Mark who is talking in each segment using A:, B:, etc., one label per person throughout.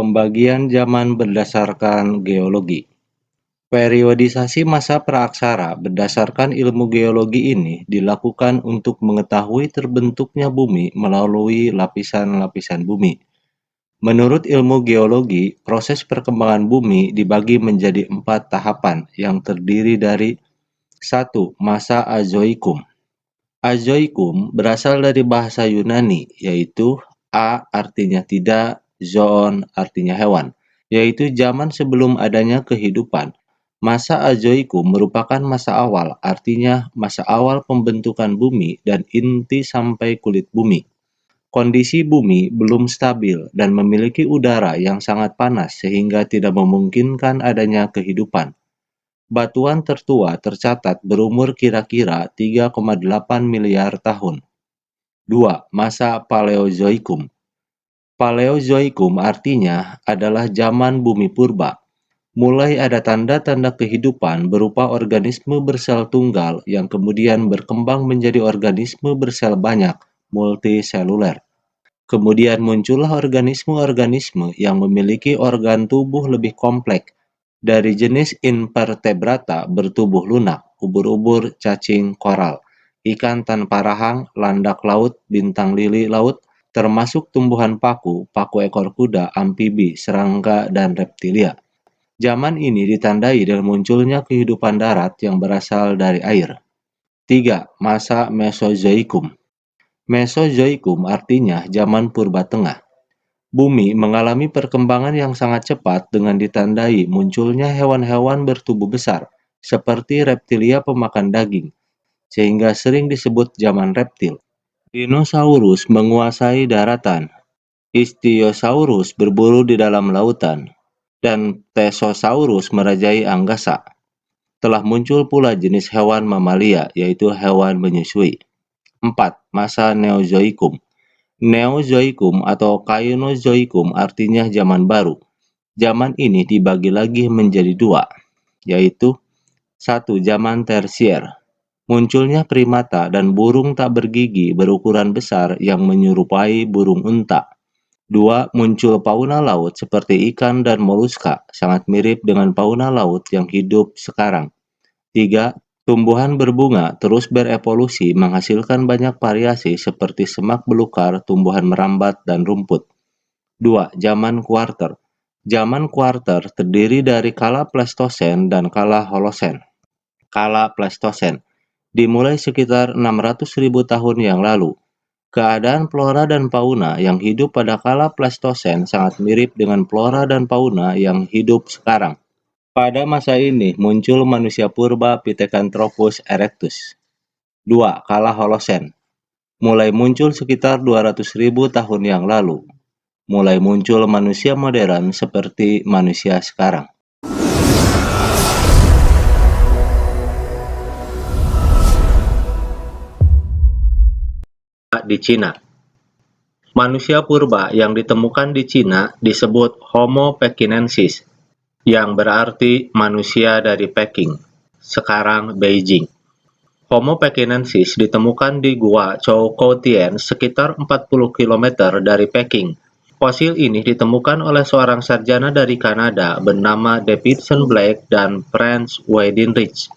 A: Pembagian zaman berdasarkan geologi. Periodisasi masa praaksara berdasarkan ilmu geologi ini dilakukan untuk mengetahui terbentuknya bumi melalui lapisan-lapisan bumi. Menurut ilmu geologi, proses perkembangan bumi dibagi menjadi 4 tahapan yang terdiri dari 1. Masa Azoikum. Azoikum berasal dari bahasa Yunani, yaitu A artinya tidak, zoon artinya hewan, yaitu zaman sebelum adanya kehidupan. Masa Azoikum merupakan masa awal, artinya masa awal pembentukan bumi dan inti sampai kulit bumi. Kondisi bumi belum stabil dan memiliki udara yang sangat panas sehingga tidak memungkinkan adanya kehidupan. Batuan tertua tercatat berumur kira-kira 3,8 miliar tahun. 2. Masa Paleozoikum. Paleozoikum artinya adalah zaman bumi purba. Mulai ada tanda-tanda kehidupan berupa organisme bersel tunggal yang kemudian berkembang menjadi organisme bersel banyak, multiseluler. Kemudian muncullah organisme-organisme yang memiliki organ tubuh lebih kompleks, dari jenis invertebrata bertubuh lunak, ubur-ubur, cacing, koral, ikan tanpa rahang, landak laut, bintang lili laut, termasuk tumbuhan paku, paku ekor kuda, amfibi, serangga, dan reptilia. Zaman ini ditandai dengan munculnya kehidupan darat yang berasal dari air. 3. Masa Mesozoikum. Mesozoikum artinya zaman purba tengah. Bumi mengalami perkembangan yang sangat cepat dengan ditandai munculnya hewan-hewan bertubuh besar, seperti reptilia pemakan daging, sehingga sering disebut zaman reptil. Dinosaurus menguasai daratan, Ichthyosaurus berburu di dalam lautan, dan Tesosaurus merajai angkasa. Telah muncul pula jenis hewan mamalia, yaitu hewan menyusui. 4. Masa Neozoikum. Neozoikum atau Kainozoikum artinya zaman baru. Zaman ini dibagi lagi menjadi 2, yaitu 1. Zaman Tersier. Munculnya primata dan burung tak bergigi berukuran besar yang menyerupai burung unta. 2. Muncul fauna laut seperti ikan dan moluska, sangat mirip dengan fauna laut yang hidup sekarang. 3. Tumbuhan berbunga terus berevolusi menghasilkan banyak variasi seperti semak belukar, tumbuhan merambat, dan rumput. 2. Zaman Kuarter. Zaman Kuarter terdiri dari kala Pleistosen dan kala Holosen. Kala Pleistosen dimulai sekitar 600.000 tahun yang lalu. Keadaan flora dan fauna yang hidup pada kala Pleistosen sangat mirip dengan flora dan fauna yang hidup sekarang. Pada masa ini muncul manusia purba Pithecanthropus erectus. 2. Kala Holosen. Mulai muncul sekitar 200.000 tahun yang lalu. Mulai muncul manusia modern seperti manusia sekarang. Di Cina. Manusia purba yang ditemukan di Cina disebut Homo pekinensis, yang berarti manusia dari Peking, sekarang Beijing. Homo pekinensis ditemukan di Gua Choukoutien sekitar 40 km dari Peking. Fosil ini ditemukan oleh seorang sarjana dari Kanada bernama Davidson Blake dan Franz Weydinrich.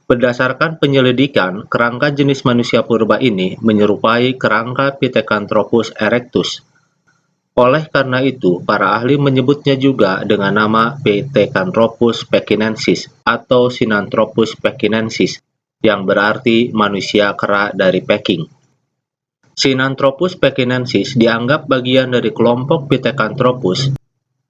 A: Berdasarkan penyelidikan, kerangka jenis manusia purba ini menyerupai kerangka Pithecanthropus erectus. Oleh karena itu, para ahli menyebutnya juga dengan nama Pithecanthropus pekinensis atau Sinanthropus pekinensis, yang berarti manusia kera dari Peking. Sinanthropus pekinensis dianggap bagian dari kelompok Pithecanthropus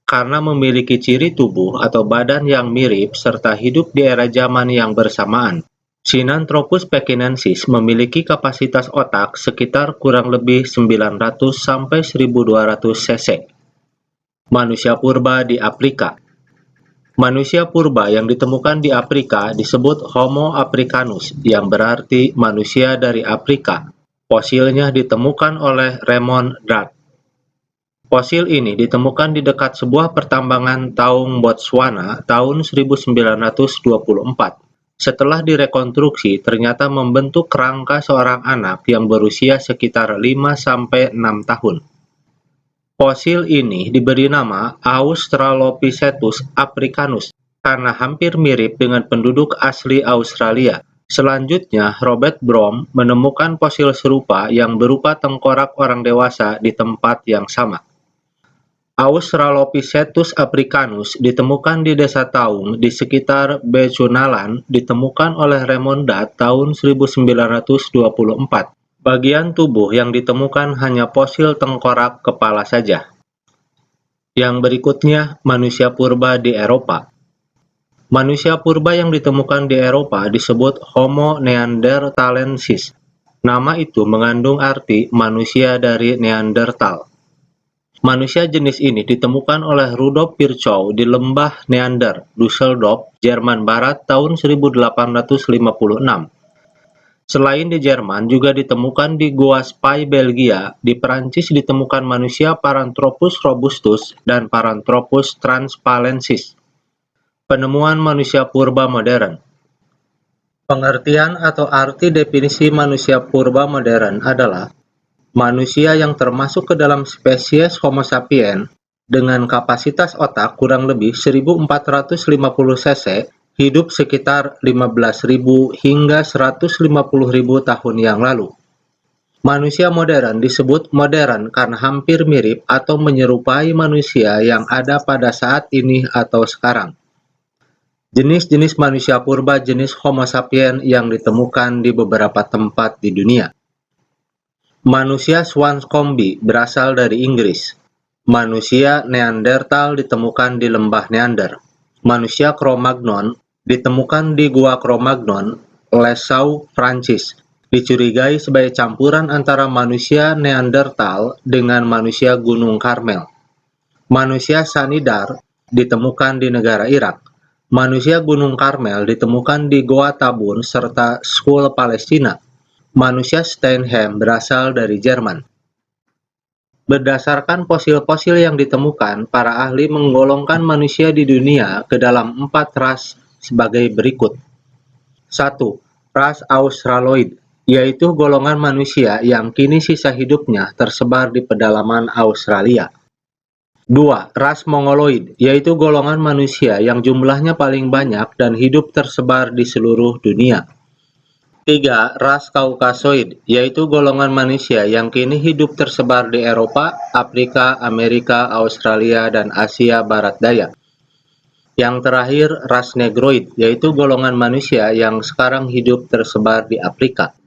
A: karena memiliki ciri tubuh atau badan yang mirip serta hidup di era zaman yang bersamaan. Sinanthropus pekinensis memiliki kapasitas otak sekitar kurang lebih 900 sampai 1200 cc. Manusia purba di Afrika. Manusia purba yang ditemukan di Afrika disebut Homo africanus, yang berarti manusia dari Afrika. Fosilnya ditemukan oleh Raymond Dart. Fosil ini ditemukan di dekat sebuah pertambangan Taung Botswana tahun 1924. Setelah direkonstruksi, ternyata membentuk kerangka seorang anak yang berusia sekitar 5-6 tahun. Fosil ini diberi nama Australopithecus africanus karena hampir mirip dengan penduduk asli Australia. Selanjutnya, Robert Broom menemukan fosil serupa yang berupa tengkorak orang dewasa di tempat yang sama. Australopithecus africanus ditemukan di desa Taung di sekitar Bechuanaland ditemukan oleh Raymond Datt tahun 1924. Bagian tubuh yang ditemukan hanya fosil tengkorak kepala saja. Yang berikutnya, manusia purba di Eropa. Manusia purba yang ditemukan di Eropa disebut Homo neanderthalensis. Nama itu mengandung arti manusia dari Neanderthal. Manusia jenis ini ditemukan oleh Rudolf Virchow di lembah Neander, Düsseldorf, Jerman Barat tahun 1856. Selain di Jerman, juga ditemukan di Gua Spey, Belgia. Di Perancis ditemukan manusia Paranthropus robustus dan Paranthropus transpalensis. Penemuan manusia purba modern. Pengertian atau arti definisi manusia purba modern adalah manusia yang termasuk ke dalam spesies Homo sapiens dengan kapasitas otak kurang lebih 1450 cc hidup sekitar 15.000 hingga 150.000 tahun yang lalu. Manusia modern disebut modern karena hampir mirip atau menyerupai manusia yang ada pada saat ini atau sekarang. Jenis-jenis manusia purba jenis Homo sapiens yang ditemukan di beberapa tempat di dunia. Manusia Swanscombe berasal dari Inggris. Manusia Neanderthal ditemukan di lembah Neander. Manusia Cro-Magnon ditemukan di Gua Cro-Magnon, Lesau, Prancis. Dicurigai sebagai campuran antara manusia Neanderthal dengan manusia Gunung Karmel. Manusia Sanidar ditemukan di negara Irak. Manusia Gunung Karmel ditemukan di Goa Tabun serta Skull, Palestina. Manusia Steinheim berasal dari Jerman. Berdasarkan fosil-fosil yang ditemukan, para ahli menggolongkan manusia di dunia ke dalam 4 ras sebagai berikut. 1. Ras Australoid, yaitu golongan manusia yang kini sisa hidupnya tersebar di pedalaman Australia. 2. Ras Mongoloid, yaitu golongan manusia yang jumlahnya paling banyak dan hidup tersebar di seluruh dunia. 3. Ras Kaukasoid, yaitu golongan manusia yang kini hidup tersebar di Eropa, Afrika, Amerika, Australia, dan Asia Barat Daya. Yang terakhir, ras Negroid, yaitu golongan manusia yang sekarang hidup tersebar di Afrika.